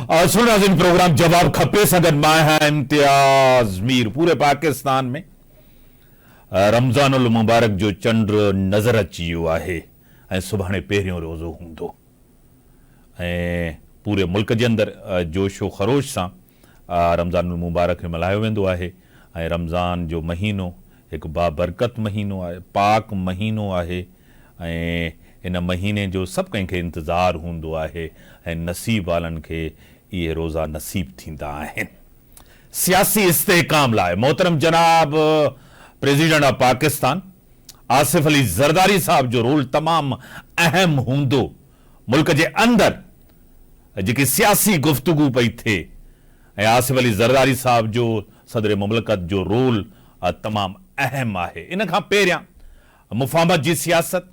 सुन नाज़रीन, प्रोग्राम जवाब खपे सगन मां है इम्तियाज मीर। पूरे पाकिस्तान में रमज़ानुल मुबारक जो चंड नज़र अची वियो आहे ऐं सुभाणे पहिरियों रोज़ो हूंदो ऐं पूरे मुल्क जे अंदरि जोशो ख़रोश सां रमज़ानुल मुबारक खे मल्हायो वेंदो आहे। ऐं रमज़ान जो महीनो हिकु बाबरकत महीनो आहे, पाक महीनो आहे ऐं इन महीने जो सभु कंहिंखे इंतज़ारु हूंदो आहे ऐं नसीब वारनि खे इहे रोज़ा नसीब थींदा आहिनि। सियासी इस्तेहकाम लाइ मोहतरम जनाब प्रेसिडेंट ऑफ पाकिस्तान आसिफ अली ज़रदारी साहब जो रोल तमामु अहम हूंदो। मुल्क जे अंदरि जेकी सियासी गुफ्तगू पई थिए ऐं आसिफ अली ज़रदारी साहब जो सदर मुमलकत जो रोल तमामु अहम आहे। इन खां पहिरियां मुफ़ाहमत जी सियासत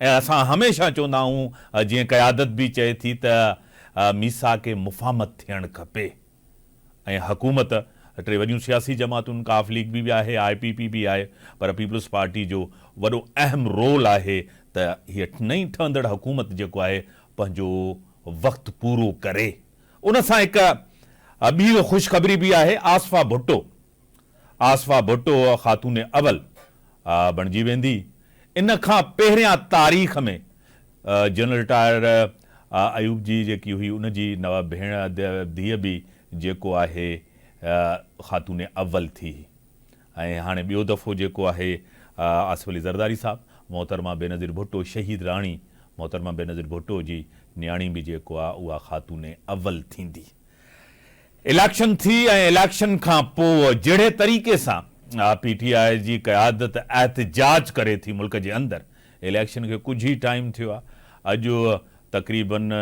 ऐं असां हमेशह चवंदा आहियूं जीअं क़यादत बि चए थी त मीसाक मुफ़ाहमत थियणु खपे ऐं हुकूमत टे वॾियूं सियासी जमातुनि काफ लीग बि आहे, IPP बि आहे, पर पीपल्स पार्टी जो वॾो अहम रोल आहे त हीअ नई ठहंदड़ हुकूमत जेको आहे पंहिंजो वक़्तु पूरो करे। उन सां हिकु ॿी ख़ुशख़बरी बि आहे। आसफ़ा भुट्टो ख़ातून अवल बणिजी वेंदी। इन खां पहिरियां तारीख़ में जनरल रिटायर अयूब जी जेकी हुई उनजी नव भेण धीअ बि जेको आहे ख़ातून अव्वल थी ऐं हाणे ॿियो दफ़ो जेको आहे आसिफ अली ज़रदारी साहब, मोहतरमा बेनज़ीर भुट्टो, शहीद राणी मोहतरमा बेनज़ीर भुट्टो जी न्याणी बि जेको आहे उहा ख़ातून अव्वल थींदी। इलेक्शन थी ऐं इलेक्शन खां पोइ जहिड़े तरीक़े सां PTI जी क़यादत एहतजाज करे थी मुल्क जे अंदरि, इलेक्शन खे कुझु ई टाइम थियो आहे। अॼु तक़रीबन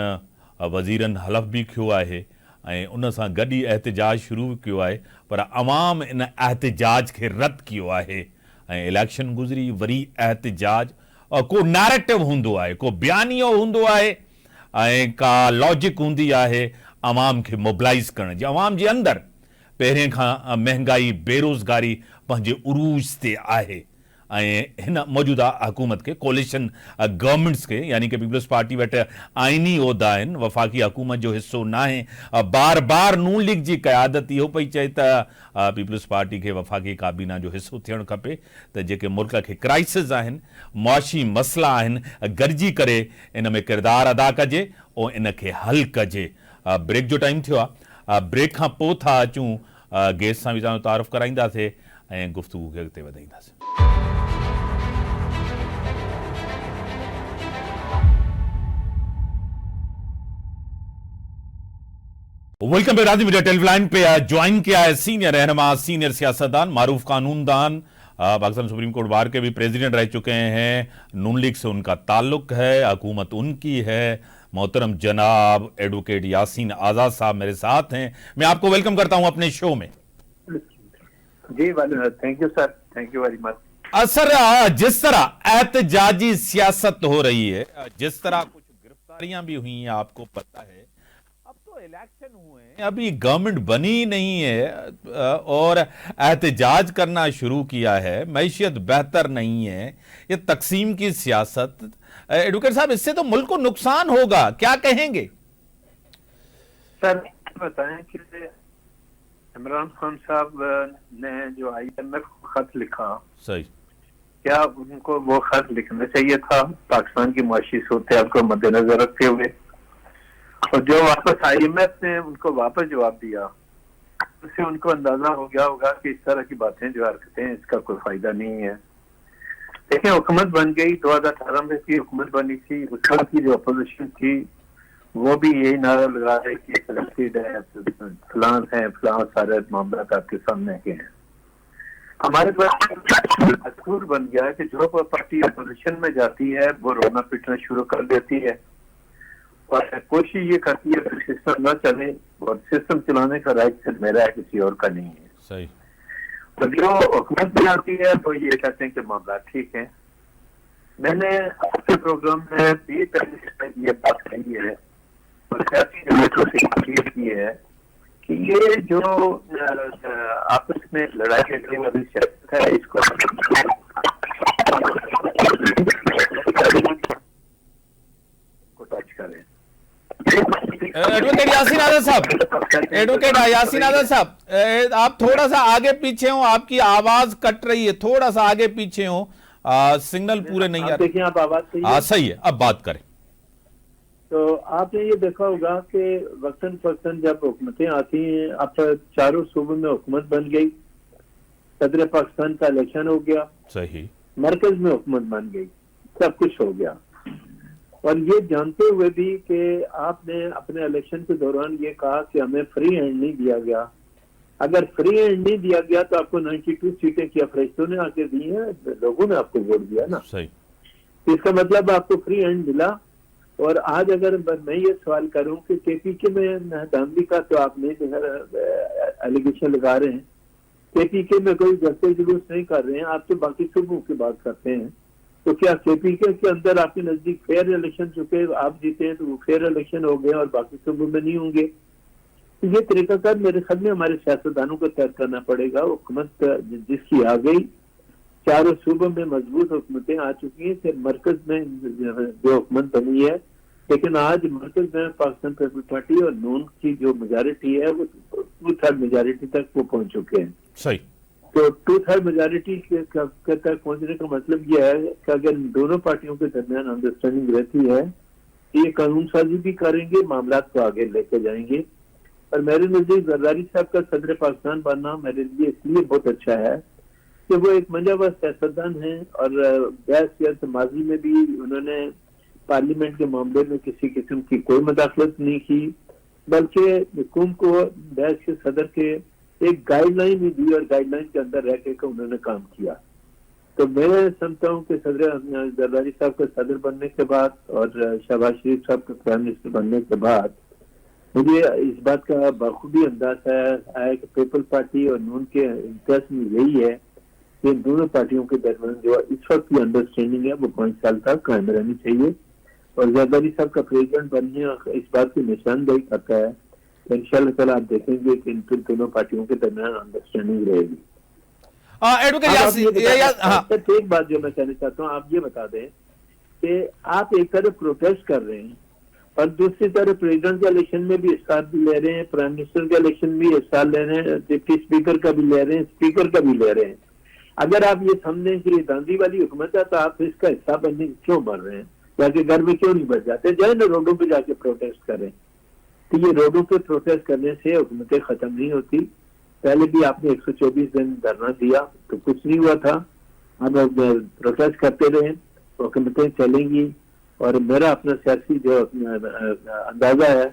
वज़ीरनि हलफ़ बि खयो आहे ऐं उन सां गॾु ई एहतजाज शुरू कयो आहे, पर अवाम इन एहतजाज खे रद्द कयो आहे ऐं इलेक्शन गुज़री वरी एहतजाज। को नैरेटिव हूंदो आहे, को बयानियो हूंदो आहे ऐं का लॉजिक हूंदी आहे अवाम खे मोबिलाइज़ करण जी। अवाम जे अंदरि पहिरें खां महांगाई, बेरोज़गारी पंहिंजे उरूज ते आहे ऐं हिन मौजूदा हुकूमत खे, कोलिशन गवर्नमेंट्स खे, यानी कि पीपल्स पार्टी वटि आइनी उहिदा आहिनि, वफ़ाक़ी हुकूमत जो हिसो न आहे। बार बार नून लीग जी क़यादत इहो पई चए त पीपल्स पार्टी खे वफ़ाक़ी काबीना जो हिसो थियणु खपे त जेके मुल्क खे क्राइसिस आहिनि, मुआशी मसइला आहिनि, गॾिजी करे इन में किरदारु अदा कजे ऐं इन खे हल कजे। ब्रेक जो टाइम थियो आहे। ब्रेक खां पोइ था अचूं गेस्ट सां बि तव्हांजो तारुफ़ कराईंदासीं ऐं गुफ़्तगू खे अॻिते वधाईंदासीं। वेलकम पे राजी मीडिया टेलीविजन पे ज्वाइन किया है सीनियर रहनुमा, सीनियर सियासतदान, मारूफ कानूनदान, पाकिस्तान सुप्रीम कोर्ट बार के भी प्रेसिडेंट रह चुके हैं। नून लीग से उनका ताल्लुक है, हुकूमत उनकी है। मोहतरम जनाब एडवोकेट यासीन आज़ाद साहब मेरे साथ हैं। मैं आपको वेलकम करता हूं अपने शो में। जी thank you sir, thank you very much. Sir, जिस तरह एहतजाजी सियासत हो रही है, जिस तरह कुछ गिरफ्तारियां भी हुई हैं, आपको पता है अब तो इलेक्शन हुए हैं, अभी गवर्नमेंट बनी नहीं है और एहतजाज करना शुरू किया है, मैशियत बेहतर नहीं है, ये तकसीम की सियासत। एडवोकेट साहब, इससे तो मुल्क को नुकसान होगा, क्या कहेंगे? सर बताएं कि इमरान खान साहब ने जो IMF को खत लिखा, सही, क्या उनको वो खत लिखना चाहिए था पाकिस्तान की मुआशी सूरत को मद्देनजर रखते हुए? और जो वापस IMF ने उनको वापस जवाब दिया, उससे उनको अंदाजा हो गया होगा कि इस तरह की बातें जो हरकतें हैं इसका कोई फायदा नहीं है। देखिए, हुकूमत बन गई, 2018 में की हुकूमत बनी थी, उस वक्त की जो अपोजिशन थी वो भी यही नारा लगा रहे कि इलेक्टेड है, फलान है, फलान, सारे मामला आपके सामने के हैं। हमारे पास दस्तूर बन गया है कि जो पार्टी अपोजिशन में जाती है वो रोना पीटना शुरू कर देती है और कोशिश ये करती है कि सिस्टम न चले, और सिस्टम चलाने का राइट सिर्फ मेरा है, किसी और का नहीं है। सही। तो जो हुकूमत में आती है वो ये कहते हैं कि मामला ठीक है। मैंने अपने प्रोग्राम में भी पहले ये बात कही है और सियासी जमातों से अपील की है कि ये जो आपस में लड़ाई करने वाली सियासत है इसको टच करें। एडवोकेट यासीन आज़ाद एडवोकेट यासीन आज़ाद साहब, आप थोड़ा सा आगे पीछे हो, आपकी आवाज कट रही है, थोड़ा सा आगे पीछे हो, सिग्नल पूरे नहीं आ रहे। देखिए आप आवाज सही है, अब बात करें। तो आपने ये देखा होगा कि वक्तन फक्तन जब हुकूमतें आती हैं, अब चारों सूबों में हुकूमत बन गई, सदर पाकिस्तान का इलेक्शन हो गया, सही, मरकज में हुकूमत बन गई, सब कुछ हो गया। और ये जानते हुए भी कि आपने अपने इलेक्शन के दौरान ये कहा कि हमें फ्री हैंड नहीं दिया गया। अगर फ्री हैंड नहीं दिया गया तो आपको 92 सीटें क्या फरिश्तों ने आके दी हैं, लोगों ने आपको वोट दिया ना। सही, इसका मतलब आपको फ्री हैंड मिला। और आज अगर मैं ये सवाल करूं कि केपीके में दामदी का तो आप नहीं एलिगेशन लगा रहे हैं, केपीके में कोई जलते जुलूस नहीं कर रहे हैं, आप तो बाकी सूबों की बात करते हैं। तो क्या केपीके के अंदर आपके नजदीक फेयर इलेक्शन, चुके आप जीते हैं तो वो फेयर इलेक्शन हो गए और बाकी सूबों में नहीं होंगे? तो ये तरीकाकार मेरे ख्याल में हमारे सियासतदानों को तय करना पड़ेगा। हुकूमत जिसकी आ गई, चारों सूबों में मजबूत हुकूमतें आ चुकी हैं, फिर मरकज में जो हुकूमत बनी है, लेकिन आज मरकज में पाकिस्तान पीपल्स पार्टी और नून की जो मेजॉरिटी है वो 2/3 मेजॉरिटी तक वो पहुंच चुके हैं। सही, तो 2/3 मेजॉरिटी तक पहुंचने का मतलब यह है कि अगर दोनों पार्टियों के दरमियान अंडरस्टैंडिंग रहती है, ये कानून साजी भी करेंगे, मामला को आगे लेके जाएंगे। और मेरे नजदीक जरदारी साहब का सदर पाकिस्तान बनना मेरे लिए इसलिए बहुत अच्छा है कि वो एक मंजाबाज सियासतदान है और बहस माजी में भी उन्होंने पार्लियामेंट के मामले में किसी किस्म की कोई मुदाखलत नहीं की, बल्कि हुकूमत को बहस के सदर के एक गाइडलाइन भी दी और गाइडलाइन के अंदर रह के उन्होंने काम किया। तो मैं समझता हूँ कि सदर जरदारी साहब का सदर बनने के बाद और शहबाज शरीफ साहब का प्राइम मिनिस्टर बनने के बाद मुझे इस बात का बखूबी अंदाजा है कि पीपल्स पार्टी और नून के इंटरेस्ट में यही है कि इन दोनों पार्टियों के दरमियान जो इस वक्त की अंडरस्टैंडिंग है वो 5 साल तक कायम रहनी चाहिए। और जरदारी साहब का प्रेसिडेंट बनने इस बात की निशानदेही करता है। तो इंशाल्लाह ताला आप देखेंगे कि इन दोनों पार्टियों के दरमियान अंडरस्टैंडिंग रहेगी। एक बात जो मैं कहना चाहता हूँ, आप ये बता दें कि आप एक तरफ प्रोटेस्ट कर रहे हैं और दूसरी तरफ प्रेसिडेंट के इलेक्शन में भी हिस्सा ले रहे हैं, प्राइम मिनिस्टर के इलेक्शन में भी हिस्सा ले रहे हैं, डिप्टी स्पीकर का भी ले रहे हैं, स्पीकर का भी ले रहे हैं। अगर आप ये समझें कि ये दांदी वाली हुकूमत है तो आप इसका हिस्सा बनने क्यों बन रहे हैं? जाके घर में क्यों नहीं बच जाते? जाए ना रोडों पे जाके प्रोटेस्ट करें। तो ये रोडों पे प्रोटेस्ट करने से हुकूमतें खत्म नहीं होती। पहले भी आपने 124 दिन धरना दिया तो कुछ नहीं हुआ था, अब प्रोटेस्ट करते रहे, हुकूमतें चलेंगी। और मेरा अपना सियासी जो अंदाजा है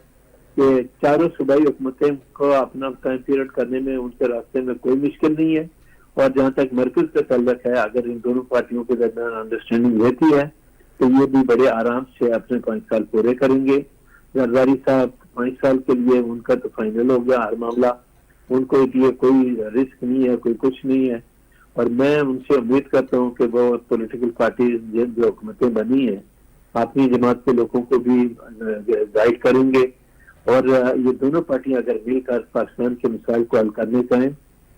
कि चारों सूबाई हुकूमतें को अपना टाइम पीरियड करने में उनके रास्ते में कोई मुश्किल नहीं है। और जहाँ तक मरकज का ताल्लुक है, अगर इन दोनों पार्टियों के दरमियान अंडरस्टैंडिंग रहती है तो ये भी बड़े आराम से अपने 5 साल पूरे करेंगे। जरदारी साहब 5 साल के लिए उनका तो फाइनल हो गया हर मामला, उनको लिए कोई रिस्क नहीं है, कोई कुछ नहीं है। और मैं उनसे उम्मीद करता हूँ कि वो पॉलिटिकल पार्टी जो हुकूमतें बनी है अपनी जमात के लोगों को भी गाइड करेंगे। और ये दोनों पार्टियां अगर मिलकर पाकिस्तान के मसाइल को हल करने चाहें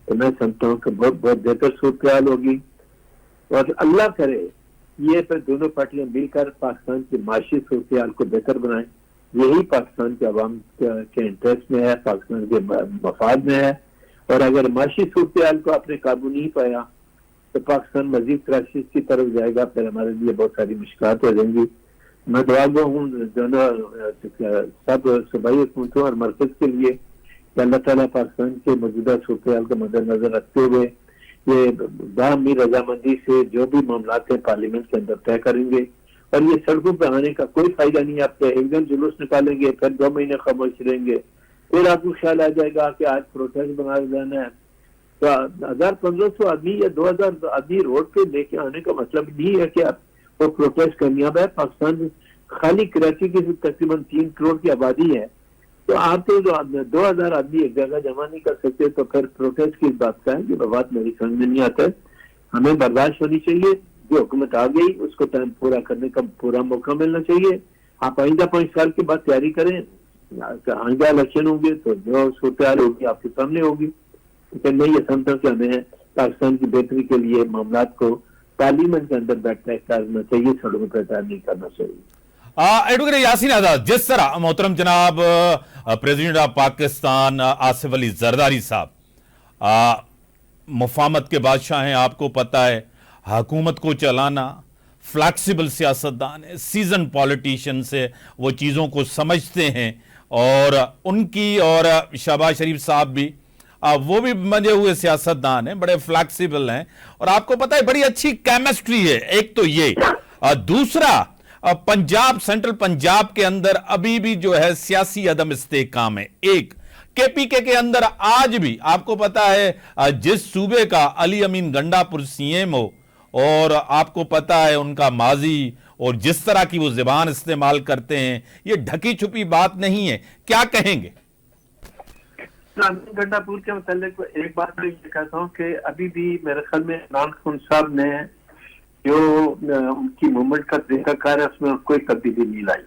तो मैं समझता हूँ कि बहुत बहुत बेहतर सूरत होगी। और अल्लाह करे ये पर दोनों पार्टियां मिलकर पाकिस्तान की माशी सूरत को बेहतर बनाएं। यही पाकिस्तान के अवाम के इंटरेस्ट में है, पाकिस्तान के मफाद में है। और अगर माशी सूरत को आपने काबू नहीं पाया तो पाकिस्तान मजीद क्राइसिस की तरफ जाएगा, फिर हमारे लिए बहुत सारी मुश्किलात हो जाएंगी। मैं दुआ गो हूँ दोनों सब सूबाई हुकूमतों और मरकज के लिए कि अल्लाह ताला पाकिस्तान के मौजूदा सूरत को मद्देनजर रखते हुए ये बाहमी रजामंदी से जो भी मामला है पार्लियामेंट के अंदर तय करेंगे। और ये सड़कों पर आने का कोई फायदा नहीं है। आप एक दिन जुलूस निकालेंगे, फिर 2 महीने खामोश रहेंगे, फिर आपको ख्याल आ जाएगा कि आज प्रोटेस्ट बना देना है। तो 1500 आदमी या 2000 आदमी रोड पे लेके आने का मतलब नहीं है कि आप वो प्रोटेस्ट कामयाब है। पाकिस्तान खाली कराची की तकरीबन 3 करोड़ की आबादी है, तो आप तो 2000 आदमी एक जगह जमा नहीं कर सकते, तो फिर प्रोटेस्ट की बात का है कि बात मेरी समझ में नहीं आता है। हमें बर्दाश्त होनी चाहिए, जो हुकूमत आ गई उसको टाइम पूरा करने का पूरा मौका मिलना चाहिए। आप आइंदा 5 साल के बाद तैयारी करें, आइंदा इलेक्शन होंगे तो जो सूरत होगी आपके सामने होगी। तो मैं ये समझता हूँ कि हमें पाकिस्तान की बेहतरी के लिए मामला को पार्लियामेंट के अंदर बैठ तय करना चाहिए, सड़कों पर तय नहीं करना चाहिए। एडवोकेट यासीन आजाद, जिस तरह मोहतरम जनाब प्रेसिडेंट ऑफ पाकिस्तान आसिफ अली जरदारी साहब मुफाहमत के बादशाह हैं, आपको पता है, हुकूमत को चलाना, फ्लैक्सिबल सियासतदान है, सीजन पॉलिटिशियन से वो चीज़ों को समझते हैं, और उनकी और शहबाज शरीफ साहब भी वो भी मंजे हुए सियासतदान हैं, बड़े फ्लैक्सिबल हैं, और आपको पता है बड़ी अच्छी केमिस्ट्री है। एक तो ये, दूसरा पंजाब, सेंट्रल पंजाब के अंदर अभी भी जो है सियासी अदम इस्तेहकाम है। एक केपीके के अंदर आज भी आपको पता है जिस सूबे का अली अमीन गंडापुर सीएम हो, और आपको पता है उनका माजी और जिस तरह की वो ज़बान इस्तेमाल करते हैं, ये ढकी छुपी बात नहीं है, क्या कहेंगे? गंडापुर के मतलब एक बात मैं ये कहता हूँ कि अभी भी मेरे ख्याल में इमरान खान साहब ने जो उनकी मूवमेंट का तरीकाकार है उसमें कोई तब्दीली नहीं लाई।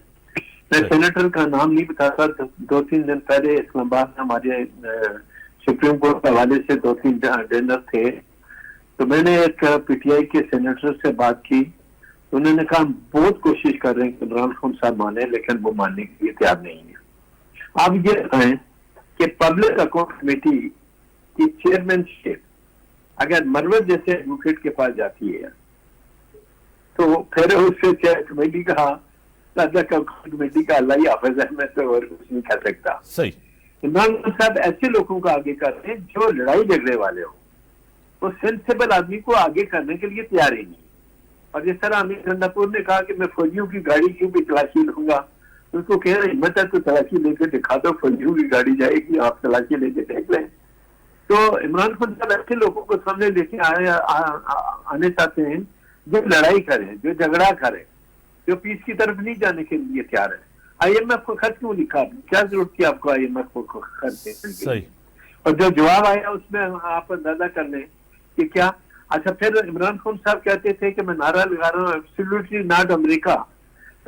मैं सेनेटर का नाम नहीं बताता, 2-3 दिन पहले इस्लामाबाद में हमारे सुप्रीम कोर्ट के हवाले से 2-3 डिनर थे, तो मैंने एक पीटीआई के सेनेटर से बात की, तो उन्होंने कहा हम बहुत कोशिश कर रहे हैं कि इमरान खान साहब माने, लेकिन वो मानने के लिए तैयार नहीं है। आप ये बताएं कि पब्लिक अकाउंट कमेटी की चेयरमैनशिप अगर मरवत जैसे एडवोकेट के पास जाती है, तो फिर उससे चेयर कमेटी का अल्लाह ही हाफिज है, मैं तो और कुछ नहीं कर सकता। सही। इमरान खान साहब ऐसे लोगों को आगे कर रहे हैं जो लड़ाई झगड़े वाले हो, वो सेंसिबल आदमी को आगे करने के लिए तैयार ही नहीं। और जिस तरह अमीर गंडापुर ने कहा कि मैं फौजियों की गाड़ी क्यों भी तलाशी लूंगा, तो उसको कह रहे हिम्मत है तो तलाशी लेकर दिखा दो, फौजियों की गाड़ी जाएगी, आप तलाशी लेके देख लें। तो इमरान खान साहब ऐसे लोगों को सामने लेके आने चाहते हैं जो लड़ाई करें, जो झगड़ा करें, जो पीस की तरफ नहीं जाने के लिए तैयार है। IMF को खर्च क्यों लिखा, क्या जरूरत थी आपको IMF को खर्च देने की? और जो जवाब आया उसमें आप अंदाजा कर लें कि क्या। अच्छा, फिर इमरान खान साहब कहते थे कि मैं नारा लगा रहा हूँ एब्सोल्युटली नॉट अमेरिका।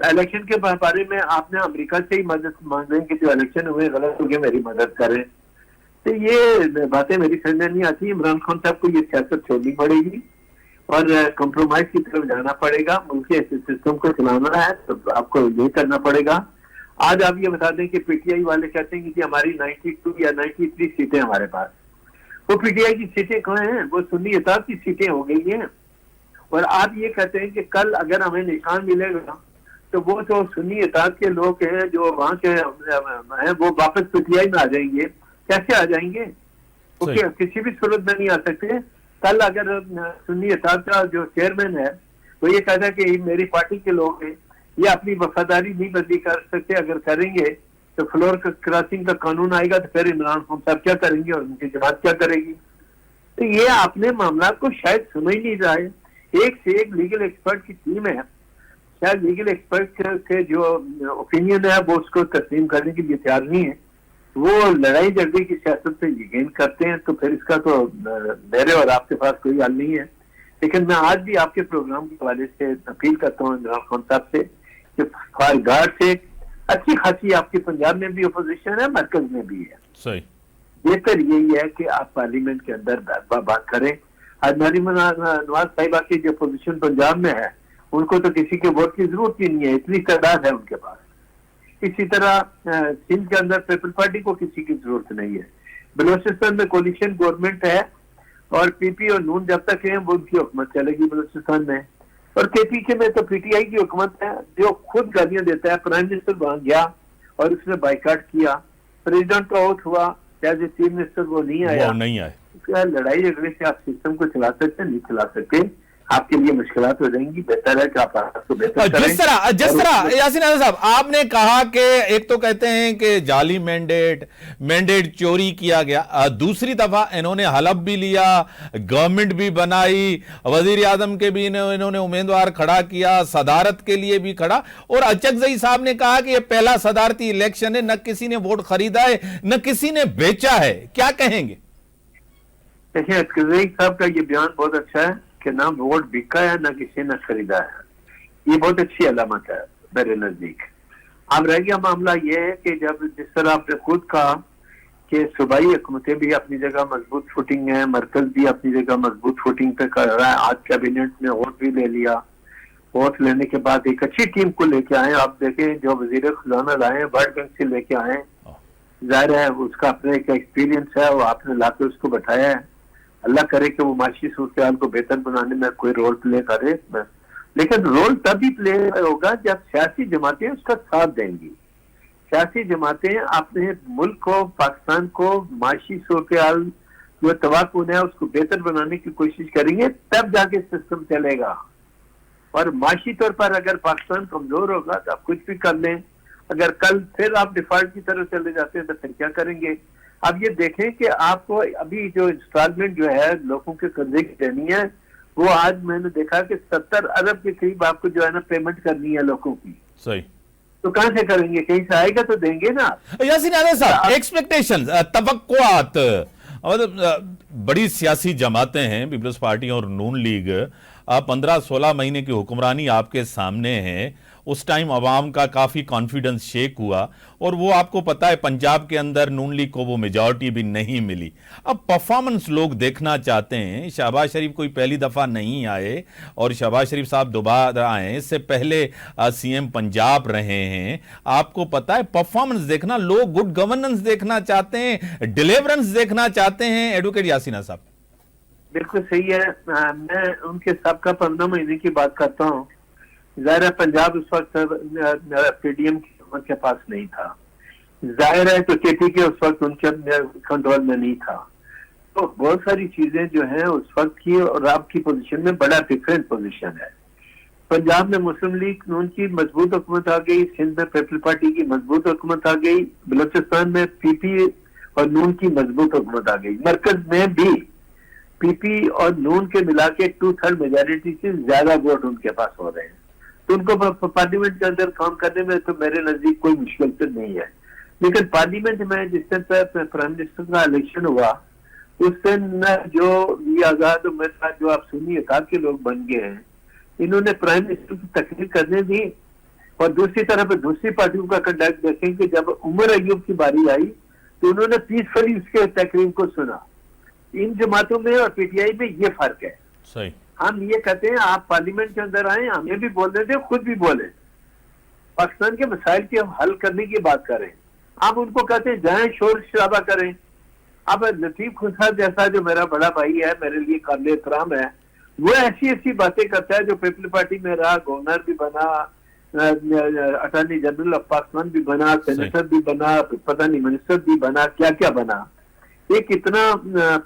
इलेक्शन के बारे में आपने अमेरिका से ही मदद मांगने कि जो इलेक्शन हुए गलत हो गए, मेरी मदद करें। तो ये बातें मेरी समझ में नहीं आती। इमरान खान साहब को ये सियासत छोड़नी पड़ेगी और कंप्रोमाइज की तरफ जाना पड़ेगा। मुल्क के सिस्टम को चलाना है तो आपको यही करना पड़ेगा। आज आप ये बता दें कि पीटीआई वाले कहते हैं कि हमारी 92 या 93 सीटें हमारे पास, वो पीटीआई की सीटें कहाँ हैं? वो सुन्नी इत्तेहाद की सीटें हो गई हैं। और आप ये कहते हैं कि कल अगर हमें निशान मिलेगा तो वो जो सुन्नी इत्तेहाद के लोग हैं जो वहाँ के हैं वो वापस पीटीआई में आ जाएंगे। कैसे आ जाएंगे? वो किसी भी सूरत में नहीं आ सकते। कल अगर सुन्नी इत्तेहाद का जो चेयरमैन है वो ये कहता है कि मेरी पार्टी के लोग हैं, ये अपनी वफादारी नहीं बदली कर सकते, अगर करेंगे तो फ्लोर क्रॉसिंग का कानून आएगा, तो फिर इमरान खान साहब क्या करेंगे और उनकी जमात क्या करेगी? तो ये आपने मामला को शायद समझ नहीं रहा है। एक से एक लीगल एक्सपर्ट की टीम है, शायद लीगल एक्सपर्ट के जो ओपिनियन है वो उसको तस्लीम करने के लिए तैयार नहीं है। वो लड़ाई झगड़े की सियासत से यकीन करते हैं, तो फिर इसका तो मेरे और आपके पास कोई हल नहीं है। लेकिन मैं आज भी आपके प्रोग्राम के हवाले से अपील करता हूँ इमरान खान साहब से कि फारगार से अच्छी खासी आपके पंजाब में भी अपोजिशन है, मरकज में भी है। सही। बेहतर यही है कि आप पार्लियामेंट के अंदर बात करें। आज मरीम नवाज साहिबा की जो अपोजिशन पंजाब में है उनको तो किसी के वोट की जरूरत ही नहीं है, इतनी तादाद है उनके पास। इसी तरह सिंध के अंदर पीपल पार्टी को किसी की जरूरत नहीं है। बलोचिस्तान में कोलिशन गवर्नमेंट है और पीपी और नून जब तक है वो उनकी हुकूमत चलेगी बलोचिस्तान में। और केपीके में तो पीटीआई की हुकूमत है जो खुद गालियां देता है। प्राइम मिनिस्टर वहां गया और उसने बाइकाट किया, प्रेसिडेंट का ओथ हुआ, एज ए चीफ मिनिस्टर वो नहीं आया। लड़ाई झगड़े से आप सिस्टम को चला सकते नहीं चला सकते, आपके लिए मुश्किलात हो जाएंगी। बेहतर है कि आप आपको बेहतर करें। जिस तरह यासीन आजाद साहब आपने कहा कि एक तो कहते हैं कि जाली मैंडेट चोरी किया गया, दूसरी दफा इन्होंने हलफ भी लिया, गवर्नमेंट भी बनाई, वजीर आजम के भी इन्होंने उम्मीदवार खड़ा किया, सदारत के लिए भी खड़ा, और अचकजई साहब ने कहा कि यह पहला सदारती इलेक्शन है, न किसी ने वोट खरीदा है न किसी ने बेचा है। क्या कहेंगे? देखिए, अचकजई साहब का ये बयान बहुत अच्छा है कि ना वोट बिका है ना किसी ने खरीदा है। ये बहुत अच्छी अलामत है मेरे नजदीक। अब रह गया मामला ये है कि जब जिस तरह आपने खुद कहा कि सूबाई हुकूमतें भी अपनी जगह मजबूत फुटिंग है, मरकज भी अपनी जगह मजबूत फुटिंग पे कर रहा है, आज कैबिनेट ने वोट भी ले लिया, वोट लेने के बाद एक अच्छी टीम को लेके आए। आप देखें जो वजीर खजाना लाए वर्ल्ड बैंक से लेके आए, जाहिर है उसका अपना एक एक्सपीरियंस है, वो आपने लाके उसको बैठाया है। अल्लाह करे कि वो माशी सूरत को बेहतर बनाने में कोई रोल प्ले करे, लेकिन रोल तभी प्ले होगा जब सियासी जमातें उसका साथ देंगी। सियासी जमातें अपने मुल्क को, पाकिस्तान को माशी सूरत जो तवाकुन है उसको बेहतर बनाने की कोशिश करेंगे, तब जाके सिस्टम चलेगा। और माशी तौर पर अगर पाकिस्तान कमजोर होगा तो आप कुछ भी कर लें, अगर कल फिर आप डिफॉल्ट की तरफ चले जाते हैं तो फिर क्या करेंगे। अब ये देखें कि आपको अभी जो इंस्टॉलमेंट जो है लोगों के कर्जे की देनी है, वो आज मैंने देखा कि 70 अरब के करीब आपको जो है ना पेमेंट करनी है लोगों की। सही। तो कहां से करेंगे, कहीं से आएगा तो देंगे ना। यासीन आज़ाद साहब, एक्सपेक्टेशन, तवक्कुआत, मतलब बड़ी सियासी जमातें हैं, पीपल्स पार्टी और नून लीग, 15-16 महीने की हुक्मरानी आपके सामने है। उस टाइम अवाम का काफ़ी कॉन्फिडेंस शेक हुआ और वो आपको पता है पंजाब के अंदर नून लीग को वो मेजॉरिटी भी नहीं मिली। अब परफॉर्मेंस लोग देखना चाहते हैं। शहबाज शरीफ कोई पहली दफ़ा नहीं आए और शहबाज शरीफ साहब दोबारा आए, इससे पहले सीएम पंजाब रहे हैं। आपको पता है परफॉर्मेंस देखना, लोग गुड गवर्नेंस देखना चाहते हैं, डिलीवरेंस देखना चाहते हैं। एडवोकेट यासीन साहब। बिल्कुल सही है। मैं उनके सबका 15 महीने की बात करता हूँ। जाहिर है पंजाब उस वक्त पीडीएम की हुकूमत के पास नहीं था, जाहिर है तो केपी उस वक्त उनके कंट्रोल में नहीं था। तो बहुत सारी चीजें जो हैं उस वक्त की और अब की पोजीशन में बड़ा डिफरेंट पोजीशन है। पंजाब में मुस्लिम लीग नून की मजबूत हुकूमत आ गई, सिंध में पीपल पार्टी की मजबूत हुकूमत आ गई, बलोचिस्तान में पीपी और नून की मजबूत हुकूमत आ गई, मरकज में भी पीपी और नून के मिला के 2/3 मेजोरिटी से ज्यादा वोट उनके पास हो रहे हैं। तो उनको पार्लियामेंट के अंदर काम करने में तो मेरे नजदीक कोई मुश्किल तो नहीं है। लेकिन पार्लियामेंट में जिस दिन प्राइम मिनिस्टर का इलेक्शन हुआ उस दिन जो ये आजाद उम्मीदवार जो आप सुन्नी अकाब के लोग बन गए हैं, इन्होंने प्राइम मिनिस्टर की तकरीर करने दी। और दूसरी तरफ दूसरी पार्टियों का कंडक्ट देखें कि जब उमर अयूब की बारी आई तो उन्होंने पीसफुली उसके तकरीर को सुना। इन जमातों में और पीटीआई में ये फर्क है। सही। हम ये कहते हैं आप पार्लियामेंट के अंदर आए, हमें भी बोल देते, खुद भी बोले, पाकिस्तान के मसाइल के हल करने की बात करें। आप उनको कहते हैं जाएं शोर शराबा करें। अब लतीफ खुशहाल जैसा जो मेरा बड़ा भाई है, मेरे लिए काबिल एहतराम है, वो ऐसी ऐसी बातें करता है, जो पीपल पार्टी में रहा, गवर्नर भी बना, अटॉर्नी जनरल ऑफ पाकिस्तान भी बना, सेनेटर भी बना, पता नहीं मिनिस्टर भी बना, क्या क्या बना। एक इतना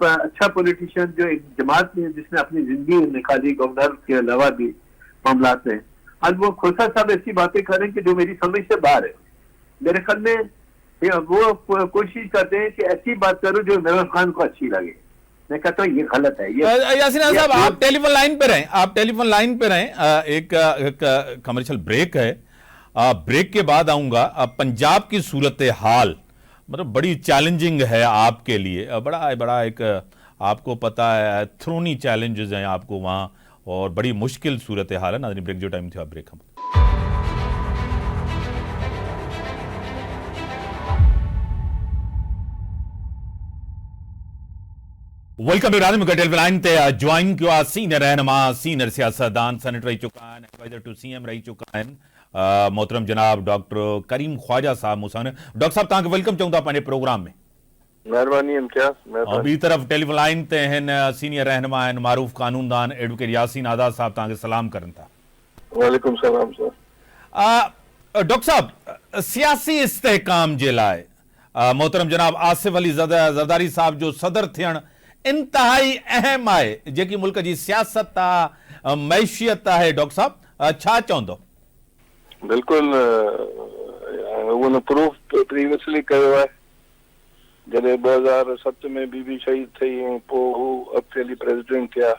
अच्छा पॉलिटिशियन जो एक जमात में जिसने अपनी जिंदगी निकाली गवर्नर के अलावा भी मामला में, आज वो खोसा साहब ऐसी बातें करें कि जो मेरी समझ से बाहर है। मेरे ख्याल में वो कोशिश करते हैं कि ऐसी बात करो जो इमरान खान को अच्छी लगे। मैं कहता हूँ ये गलत है। यासीन साहब, आप टेलीफोन लाइन पे रहें, आप टेलीफोन लाइन पे रहें। एक कमर्शियल ब्रेक है, ब्रेक के बाद आऊंगा। पंजाब की सूरत हाल मतलब बड़ी चैलेंजिंग है आपके लिए, बड़ा एक आपको पता है थ्रोनी चैलेंजेस हैं आपको वहां और बड़ी मुश्किल सूरत हाल है। नाज़रीन, ब्रेक जो टाइम था ब्रेक हम वेलकम टू लाइन ते ज्वाइन किया सीनियर रहनुमा, सीनियर सियासतदान, सेनेटर रही चुका है, एडवाइजर टू सीएम रही चुका है, मोहतरम जनाब डॉक्टर करीम ख्वाजा साहब मूसा ने। डॉक्टर साहब तक वेलकम चाहूँ अपने प्रोग्राम में। मेहरबानी ॿी तरफ़ टेलीफोन लाइन ते सीनियर रहनुमा आहिनि मारूफ कानूनदान एडवोकेट यासीन आज़ाद साहब तव्हांखे सलाम करनि था। वालेकुम सलाम सर। डॉक्टर साहब, सियासी इस्तेहकाम जे लाइ मोहतरम जनाब आसिफ अली ज़रदारी साहब जो सदर थियण इंतहाई अहम आहे, जेकी मुल्क जी सियासत आहे, मैशियत आहे। डॉक्टर साहब छा चवंदो? बिल्कुल उन प्रूफ प्रीवियसली कयो आहे जॾहिं 2007 में बीबी शहीद थी ऐं पोइ हू अॻिते प्रेसिडेंट थिया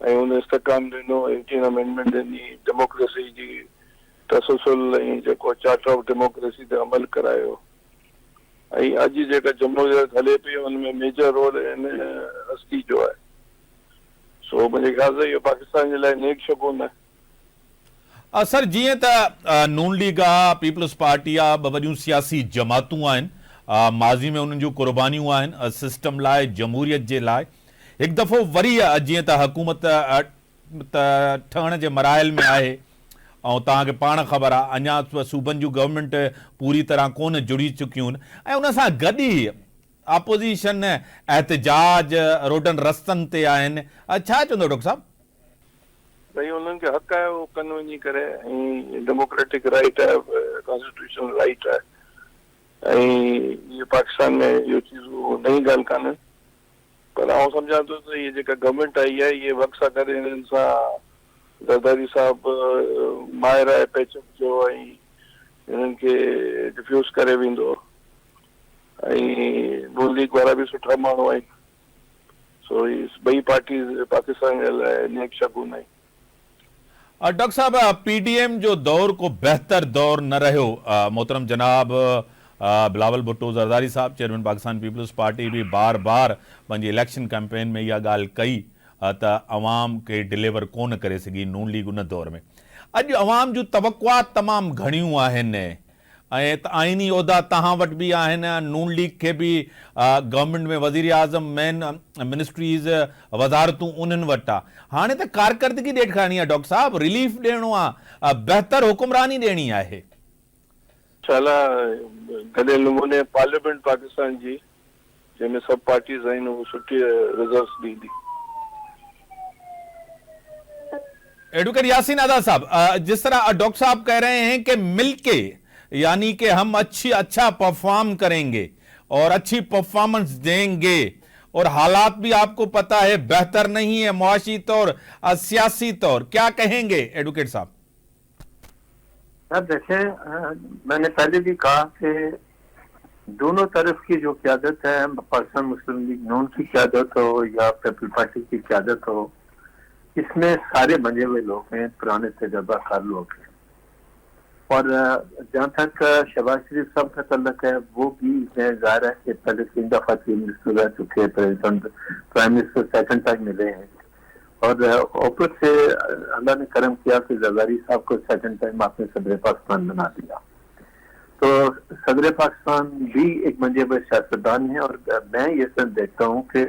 ऐं उन इस्तेकाम ॾिनो, 18 अमेंडमेंट ॾिनी, डेमोक्रेसी जी तसलसल ऐं जेको चार्टर ऑफ डेमोक्रेसी ते अमल करायो ऐं अॼु जेका जमहूरियत हले पई उनमें मेजर रोल इन हस्ती जो आहे। सो मुंहिंजे ख़्याल सां इहो पाकिस्तान जे लाइ नेक शगुन आहे। सर, जीअं त नून लीग आहे, पीपल्स पार्टी आहे, ॿ वॾियूं सियासी जमातूं आहिनि, माज़ी में उन्हनि जूं क़ुर्बानियूं आहिनि सिस्टम लाइ, जमहूरियत जे लाइ। हिकु दफ़ो वरी जीअं त हुकूमत ठहण जे मराइल में आहे ऐं तव्हांखे पाण ख़बर आहे अञा सूबनि जूं गवर्नमेंट पूरी तरह कोन जुड़ी चुकियूं आहिनि ऐं उन सां गॾु ई अपोज़िशन एहतजाज रोडनि रस्तनि ते आहिनि। छा चवंदो डॉक्टर साहब? भई उन्हनि खे हक़ आहे उहो कनि वञी करे, ऐं डेमोक्रेटिक राइट आहे, कॉन्स्टिट्यूशनल राइट आहे, ऐं इहे पाकिस्तान में इहो चीज़ूं नई ॻाल्हि कान्हे। पर आउं सम्झां थो त इहे जेका गवर्नमेंट आई आहे इहे वक़्त सां गॾु हिननि सां ज़रदारी साहब माहिर आहे पैचअप जो, ऐं हिननि खे डिफ्यूज़ करे वेंदो, ऐं नून लीग वारा बि सुठा माण्हू आहिनि। सो ॿई पार्टीज़ पाकिस्तान जे लाइ नेक शगुन आहिनि। डॉक्टर साहब, पीडीएम जो दौर को बेहतर दौर न रहियो। मोहतरम जनाब बिलावल भुट्टो ज़रदारी साहब चेयरमैन पाकिस्तान पीपल्स पार्टी भी बार बार पंहिंजी इलेक्शन कैंपेन में इहा ॻाल्हि कई त अवाम खे डिलीवर कोन करे सघी नून लीग उन दौर में। अॼु अवाम जूं तवक़ुआत तमामु घणियूं आहिनि ऐं आइनी उहिदा तव्हां वटि बि आहिनि, नून लीग खे बि गवर्नमेंट में वज़ीर आज़म मेन मिनिस्ट्रीज़ वज़ारतूं उन्हनि वटि आहे। हाणे त कारकर्दगी ॾेखारणी आहे डॉक्टर साहब, रिलीफ ॾियणो आहे, बहितर हुकुमरानी ॾियणी आहे। शाला गॾे नमूने पार्लियामेंट पाकिस्तान जी जंहिंमें सभु पार्टीज़ आहिनि उहो सुठी रिजल्ट्स ॾींदी। एडवोकेट यासीन आज़ाद साहब, जिस तरह डॉक्टर साहब कह रहे हैं कि मिलके यानी कि हम अच्छा परफॉर्म करेंगे और अच्छी परफॉर्मेंस देंगे, और हालात भी आपको पता है बेहतर नहीं है मुआशी तौर सियासी तौर, क्या कहेंगे एडवोकेट साहब? देखें, मैंने पहले भी कहा कि दोनों तरफ की जो क़यादत है, पाकिस्तान मुस्लिम लीग नून की क़यादत हो या पीपल पार्टी की क़यादत हो, इसमें सारे बने हुए लोग हैं, पुराने तजर्बाकार लोग हैं। और जहाँ तक शहबाज शरीफ साहब का तल्लक है, वो भी जाहिर है कि पहले 3 दफा चीफ मिनिस्टर रह चुके, president prime minister second time मिले हैं, और ऊपर से अल्लाह ने करम किया कि जरदारी साहब को सेकंड टाइम आपने सदर पाकिस्तान बना दिया। तो सदर पाकिस्तान भी एक मंजे हुए सियासतदान है, और मैं ये सब देखता हूँ कि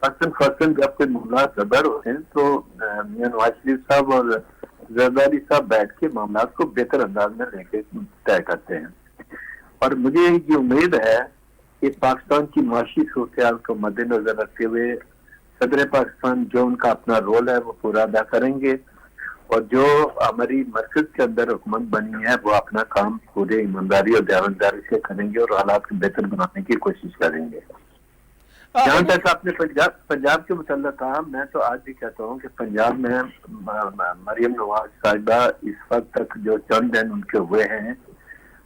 फर्सन जब कोई मामला गड़बड़ होते हैं तो मियां नवाज शरीफ साहब और जरदारी साहब बैठ के मामला को बेहतर अंदाज में लेके तय करते हैं। और मुझे ये उम्मीद है कि पाकिस्तान की माशी सूरत को मद्देनजर रखते हुए सदर पाकिस्तान जो उनका अपना रोल है वो पूरा अदा करेंगे, और जो हमारी मरकज के अंदर हुकूमत बनी है वो अपना काम पूरे ईमानदारी और दयानतदारी से करेंगे और हालात को बेहतर बनाने की कोशिश करेंगे। जहाँ तक आपने पंजाब के मुतल्लिक़ कहा, मैं तो आज भी कहता हूँ कि पंजाब में मरियम नवाज साहिबा इस वक्त तक जो चंद दिन उनके हुए हैं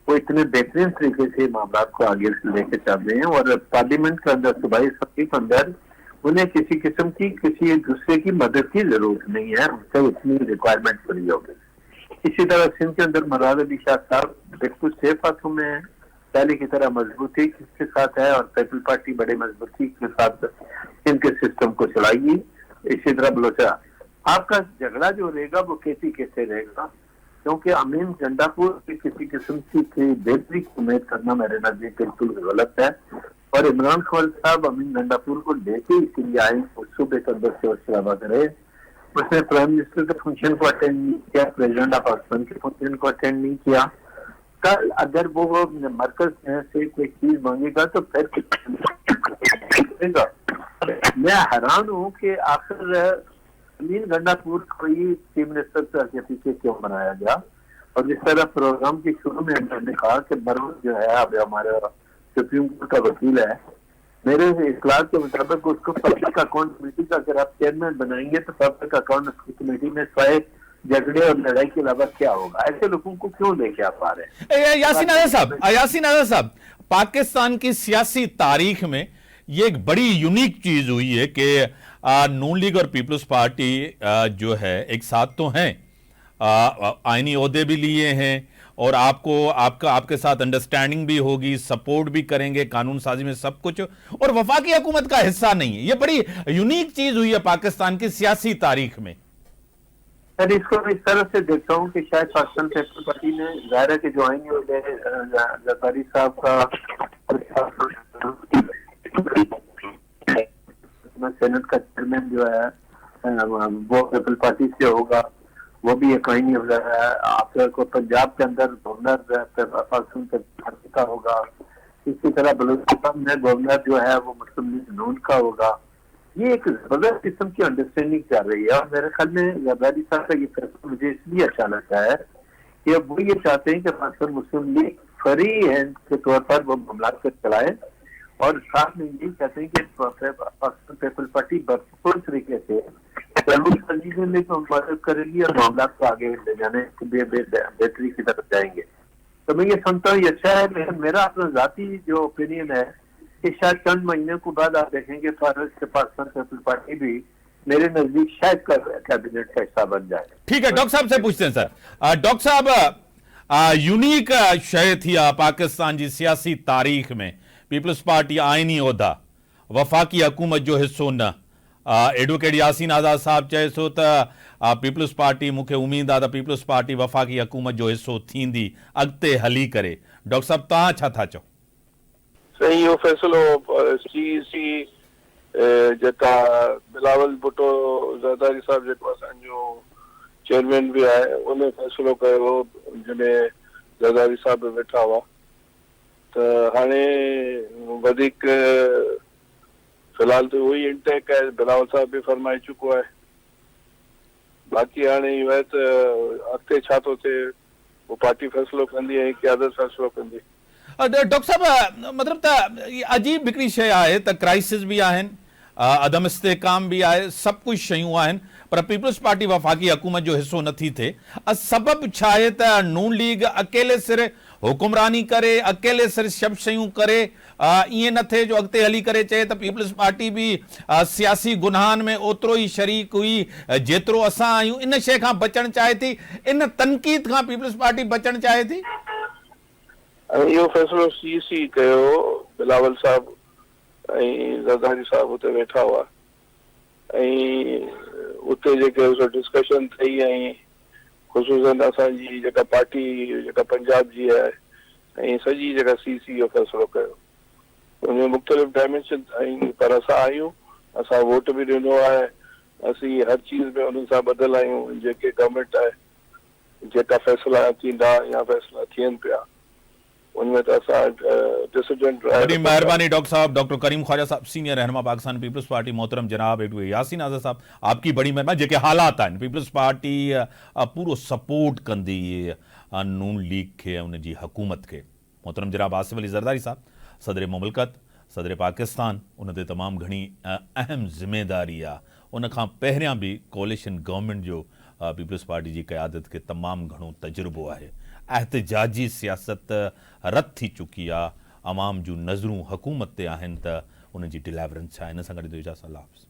वो इतने बेहतरीन तरीके से मामला को आगे लेके चल रहे हैं, और पार्लियामेंट के अंदर सूबाई असम्बली के अंदर उन्हें किसी किस्म की किसी दूसरे की मदद की जरूरत नहीं है, उनसे उतनी रिक्वायरमेंट पूरी होगी। इसी तरह सिंध के अंदर मुराद अली शाह साहब बिल्कुल सेफ हाथों में है, पहले की तरह मजबूती के साथ है, और पीपल पार्टी बड़े मजबूती के साथ इनके सिस्टम को चलाएगी। इसी तरह बलोचा आपका झगड़ा जो रहेगा वो कैसे रहेगा, क्योंकि अमीन गंडापुर की किसी किस्म की बेहतरी की उम्मीद करना मेरे नजदीक बिल्कुल गलत है। और इमरान खान साहब अमीन गंडापुर को लेके इसलिए आए, सूबे के अंदर से शराबा करे, उसने प्राइम मिनिस्टर के फंक्शन को अटेंड नहीं किया, प्रेसिडेंट ऑफ पाकिस्तान के फंक्शन को अटेंड नहीं किया। कल अगर वो मरकज से कोई चीज मांगेगा तो फिर मैं हैरान हूँ कि आखिर अमीन गंडापुर को ही चीफ मिनिस्टर के पीछे क्यों बनाया गया। और जिस तरह प्रोग्राम के शुरू में हमने कहा कि मरवल जो है अब हमारा सुप्रीम कोर्ट का वकील है, मेरे इखलाक के मुताबिक उसको पब्लिक अकाउंट कमेटी का अगर आप चेयरमैन बनाएंगे तो पब्लिक अकाउंट कमेटी में स्वयं झगड़े और लड़ाई के अलावा क्या होगा? ऐसे लोगों को क्यों लेके आ पा रहे हैं? यासीन आज़ाद साहब, पाकिस्तान की सियासी तारीख में ये एक बड़ी यूनिक चीज हुई है कि नून लीग और पीपल्स पार्टी जो है एक साथ तो हैं, आईनी ओहदे भी लिए हैं, और आपके साथ अंडरस्टैंडिंग भी होगी, सपोर्ट भी करेंगे कानून साजी में सब कुछ, और वफाकी हुकूमत का हिस्सा नहीं है। ये बड़ी यूनिक चीज हुई है पाकिस्तान की सियासी तारीख में। सर, इसको इस तरह से देखता हूँ कि शायद पाकिस्तान पीपल्स पार्टी ने जाहिर है कि जो आएंगे जरदारी साहब का सेनेट का चेयरमैन जो है वो पीपल पार्टी से होगा, वो भी एक आईनी आपको पंजाब के अंदर गवर्नर पाकिस्तान पार्टी का होगा। इसी तरह बलूचिस्तान में गवर्नर जो है वो मुस्लिम लीग नून का होगा। ये एक जबरदस्त किस्म की अंडरस्टैंडिंग चल रही है और मेरे ख्याल में जरदारी साहब का ये फैसला मुझे इसलिए अच्छा लगता है कि अब वो ये चाहते हैं कि पाकिस्तान मुस्लिम लीग फ्री हैंड के तौर पर वो मामला को चलाए और साथ में ये कहते हैं कि पाकिस्तान पीपल पार्टी भरपूर तरीके से में मदद करेगी और मामला को आगे ले जाने के बेहतरी की तरफ जाएंगे। तो मैं ये समझता हूँ ये अच्छा है, लेकिन मेरा अपना जाती जो ओपिनियन है कि शायद चंद महीने के बाद आप देखेंगे पाकिस्तान पीपल पार्टी भी मेरे नजदीक शायद कैबिनेट का हिस्सा बन जाए। ठीक है, डॉक्टर साहब से पूछते हैं सर। डॉक्टर साहब, यूनिक शइ थी आहे पाकिस्तान जी सियासी तारीख़ में पीपल्स पार्टी आइनी उहिदा वफ़ाक़ी हुकूमत जो हिस्सो न। एडवोकेट यासीन आज़ाद साहब चए सो त पीपल्स पार्टी, मूंखे उम्मीद आहे त पीपल्स पार्टी वफ़ाक़ी हुकूमत जो हिस्सो थींदी अॻिते हली करे। डॉक्टर साहब तव्हां छा था चओ? सही, इहो फ़ैसिलो CEC जेका बिलावल भुट्टो ज़रदारी साहब जेको असांजो चेयरमैन भी आहे उन फ़ैसिलो कयो हो, जंहिंमें ज़रदारी साहब बि वेठा हुआ। त हाणे वधीक फिलहाल तो वही इंटेक है, बिलावल साहब भी फरमाए चुको है। बाक़ी हाणे इहो आहे त अॻिते छा थो थिए वो पार्टी फ़ैसिलो कंदी ऐं क़यादत फ़ैसिलो कंदी। डॉक्टर साहब, मतिलबु त अजीब हिकिड़ी शइ आहे त क्राइसिस बि आहिनि, अदम इस्तेहकाम भी आहे, सब कुछ शयूं आहिनि, पर पीपल्स पार्टी वफ़ाक़ी हुकूमत जो हिस्सो नथी थिए। सबबु छा आहे त नून लीग अकेले सिर हुकुमरानी करे, अकेले सिर सभु शयूं करे, ईअं न थिए जो अॻिते हली करे चए त पीपल्स पार्टी भी सियासी गुनाहनि में ओतिरो ई शरीक हुई जेतिरो असां आहियूं। इन शइ खां बचणु चाहे थी, इन तनक़ीद खां पीपल्स पार्टी बचणु चाहे थी। इहो फ़ैसिलो CEC कयो, बिलावल साहब ऐं ज़रदारी साहब उते वेठा हुआ ऐं उते जेके डिस्कशन थी ऐं ख़ुसूसन असांजी जेका पार्टी जेका पंजाब जी आहे ऐं सॼी जेका CEC जो फ़ैसिलो कयो, उनमें मुख़्तलिफ़ डायमेंशन आहिनि, पर असां आहियूं, असां वोट बि ॾिनो आहे, असीं हर चीज़ में उन्हनि सां ॿधल आहियूं। जेके गवर्नमेंट आहे, जेका फ़ैसिला थींदा या फ़ैसिला थियनि पिया उनमें तो डिसिडेंट। बड़ी मेहरबानी डॉक्टर साहब। डॉक्टर करीम ख्वाजा साहब, सीनियर रहनुमा पाकिस्तान पीपल्स पार्टी, मोहतरम जनाब एडवोकेट यासीन आज़ाद साहब, आपकी बड़ी मेहरबानी। जेके हालात आहिनि, पीपल्स पार्टी पूरो सपोर्ट कंदी नून लीग के, उन जी हुकूमत के। मोहतरम जनाब आसिफ अली ज़रदारी साहब, सदर मुमलकत, सदर पाकिस्तान, उन ते तमामु घणी अहम ज़िम्मेदारी आहे। उन खां पहिरियां भी कोalition गवर्नमेंट जो पीपल्स पार्टी जी क़यादत के तमामु घणो तजुर्बो आहे। एहतजाजी सियासत रद्द थी चुकी आहे, अवाम जूं नज़रूं हुकूमत ते आहिनि त उन जी डिलीवरेंस छा आहे। इन सां गॾु इजाज़त, अल्लाह हाफ़िज़।